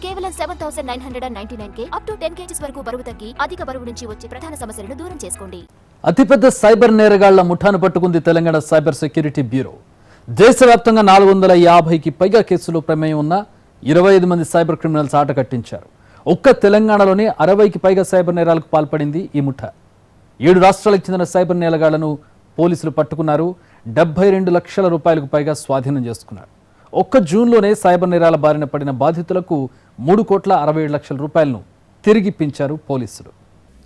కేవలం 7,999 up to 10 kgs వరకు బరువు తగ్గి అధిక బరువు నుంచి వచ్చే ప్రధాన సమస్యలను దూరం చేసుకోండి. అతిపెద్ద సైబర్ నేరగాళ్ల ముఠాను పట్టుకుంది తెలంగాణ సైబర్ సెక్యూరిటీ బ్యూరో. దేశవ్యాప్తంగా 450కి పైగా కేసులు ప్రమేయం ఉన్న 25 మంది సైబర్ క్రిమినల్స్ ఆట కట్టించారు. ఒక్క తెలంగాణలోనే 60కి పైగా సైబర్ నేరాలకు పాల్పడింది ఈ ముఠా. 7 రాష్ట్రాలకు చెందిన సైబర్ నేరగాళ్లను పోలీసులు పట్టుకున్నారు. 72 లక్షల రూపాయలకు పైగా స్వాధీనం చేసుకున్నారు. ఒక్క జూన్లోనే సైబర్ నేరాల బారిన పడిన బాధితులకు 3,67,00,000 రూపాయలను తిరిగిప్పించారు పోలీసులు.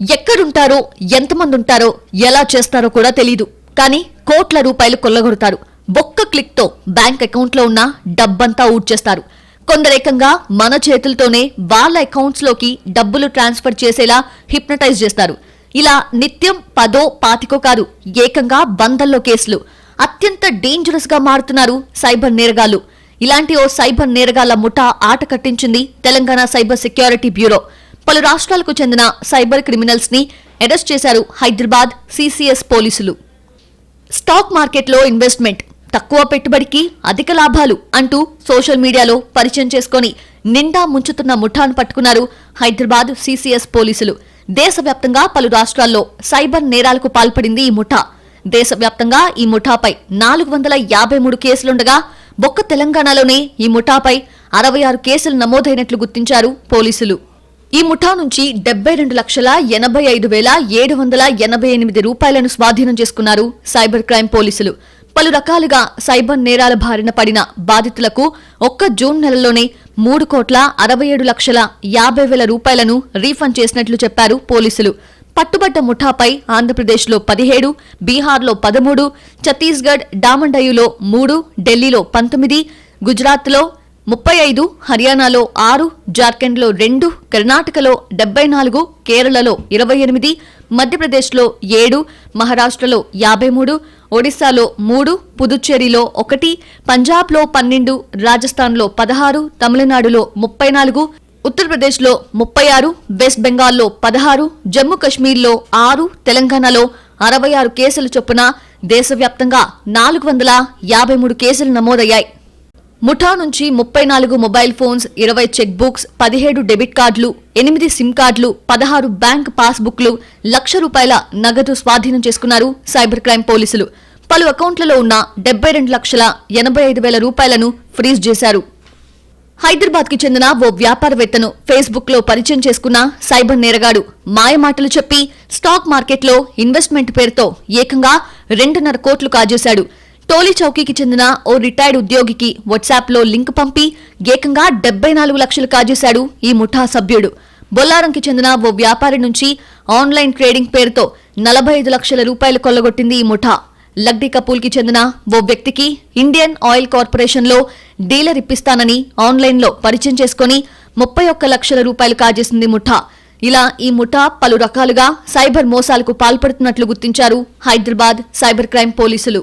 ఎక్కడుంటారో, ఎంతమంది ఉంటారో, ఎలా చేస్తారో కూడా తెలీదు. కానీ కోట్ల రూపాయలు కొల్లగొడతారు. ఒక్క క్లిక్ తో బ్యాంక్ అకౌంట్ లో ఉన్న డబ్బంతా ఊడ్చేస్తారు. కొందరేకంగా మన చేతులతోనే వాళ్ళ అకౌంట్స్ లోకి డబ్బులు ట్రాన్స్ఫర్ చేసేలా హిప్నటైజ్ చేస్తారు. ఇలా నిత్యం 10-25 కాదు, ఏకంగా వందల్లో కేసులు. అత్యంత డేంజరస్ గా మారుతున్నారు సైబర్ నేరగాళ్లు. ఇలాంటి ఓ సైబర్ నేరగాళ్ల ముఠా ఆట కట్టించింది తెలంగాణ సైబర్ సెక్యూరిటీ బ్యూరో. పలు రాష్ట్రాలకు చెందిన సైబర్ క్రిమినల్స్ ని అరెస్ట్ చేశారు హైదరాబాద్ సిసిఎస్ పోలీసులు. స్టాక్ మార్కెట్లో ఇన్వెస్ట్మెంట్, తక్కువ పెట్టుబడికి అధిక లాభాలు అంటూ సోషల్ మీడియాలో పరిచయం చేసుకుని నిండా ముంచుతున్న ముఠాను పట్టుకున్నారు హైదరాబాద్ సిసిఎస్ పోలీసులు. దేశవ్యాప్తంగా పలు రాష్ట్రాల్లో సైబర్ నేరాలకు పాల్పడింది ఈ ముఠా. దేశవ్యాప్తంగా ఈ ముఠాపై 453 కేసులుండగా ఒక్క తెలంగాణలోనే ఈ ముఠాపై 66 కేసులు నమోదైనట్లు గుర్తించారు పోలీసులు. ఈ ముఠా నుంచి 72,85,788 రూపాయలను స్వాధీనం చేసుకున్నారు సైబర్ క్రైమ్ పోలీసులు. పలు రకాలుగా సైబర్ నేరాల బారిన పడిన బాధితులకు ఒక్క జూన్ నెలలోనే 3,67,50,000 రూపాయలను రీఫండ్ చేసినట్లు చెప్పారు పోలీసులు. పట్టుబడ్డ ముఠాపై ఆంధ్రప్రదేశ్లో 17, బీహార్లో 13, ఛత్తీస్గఢ్ డామండయులో 3, ఢిల్లీలో 19, గుజరాత్లో 35, హర్యానాలో 6, జార్ఖండ్లో 2, కర్ణాటకలో 74, కేరళలో 28, మధ్యప్రదేశ్లో 7, మహారాష్ట్రలో 53, ఒడిశాలో 3, పుదుచ్చేరిలో 1, పంజాబ్లో 12, రాజస్థాన్లో 16, తమిళనాడులో 34, ఉత్తరప్రదేశ్లో 36, వెస్ట్ బెంగాల్లో 16, జమ్మూ కశ్మీర్లో 6, తెలంగాణలో 66 కేసులు చొప్పున దేశవ్యాప్తంగా 453 కేసులు నమోదయ్యాయి. ముఠా నుంచి 34 mobile phones, 20 cheque books, 17 debit కార్డులు, 8 సిమ్ కార్డులు, 16 బ్యాంక్ పాస్బుక్లు, ₹1,00,000 నగదు స్వాధీనం చేసుకున్నారు సైబర్ క్రైమ్ పోలీసులు. పలు అకౌంట్లలో ఉన్న 72,85,000 రూపాయలను ఫ్రీజ్ చేశారు. హైదరాబాద్ కి చెందిన ఓ వ్యాపారవేత్తను ఫేస్బుక్ లో పరిచయం చేసుకున్న సైబర్ నేరగాడు మాయమాటలు చెప్పి స్టాక్ మార్కెట్లో ఇన్వెస్ట్మెంట్ పేరుతో ఏకంగా 2.5 కోట్లు కాజేశాడు. టోలీ చౌకీకి చెందిన ఓ రిటైర్డ్ ఉద్యోగికి వాట్సాప్ లో లింక్ పంపి ఏకంగా 74 లక్షలు కాజేశాడు ఈ ముఠా సభ్యుడు. బొల్లారంకి చెందిన ఓ వ్యాపారి నుంచి ఆన్లైన్ ట్రేడింగ్ పేరుతో 45 లక్షల రూపాయలు కొల్లగొట్టింది ఈ ముఠా. లగ్డీ కపూల్ కి చెందిన ఓ వ్యక్తికి ఇండియన్ ఆయిల్ కార్పొరేషన్ లో డీలర్ ఇప్పిస్తానని ఆన్లైన్లో పరిచయం చేసుకుని 31 లక్షల రూపాయలు కాజేసింది ముఠా. ఇలా ఈ ముఠా పలు రకాలుగా సైబర్ మోసాలకు పాల్పడుతున్నట్లు గుర్తించారు హైదరాబాద్ సైబర్ క్రైమ్ పోలీసులు.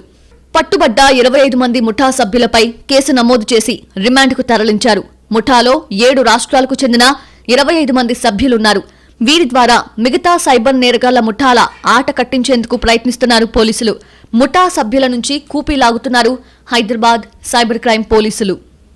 పట్టుబడ్డ 25 మంది ముఠా సభ్యులపై కేసు నమోదు చేసి రిమాండ్కు తరలించారు. ముఠాలో 7 రాష్ట్రాలకు చెందిన 25 మంది సభ్యులున్నారు. వీరి ద్వారా మిగతా సైబర్ నేరగాళ్ల ముఠాల ఆట కట్టించేందుకు ప్రయత్నిస్తున్నారు పోలీసులు. ముఠా సభ్యుల నుంచి కూపీ లాగుతున్నారు హైదరాబాద్ సైబర్ క్రైమ్ పోలీసులు.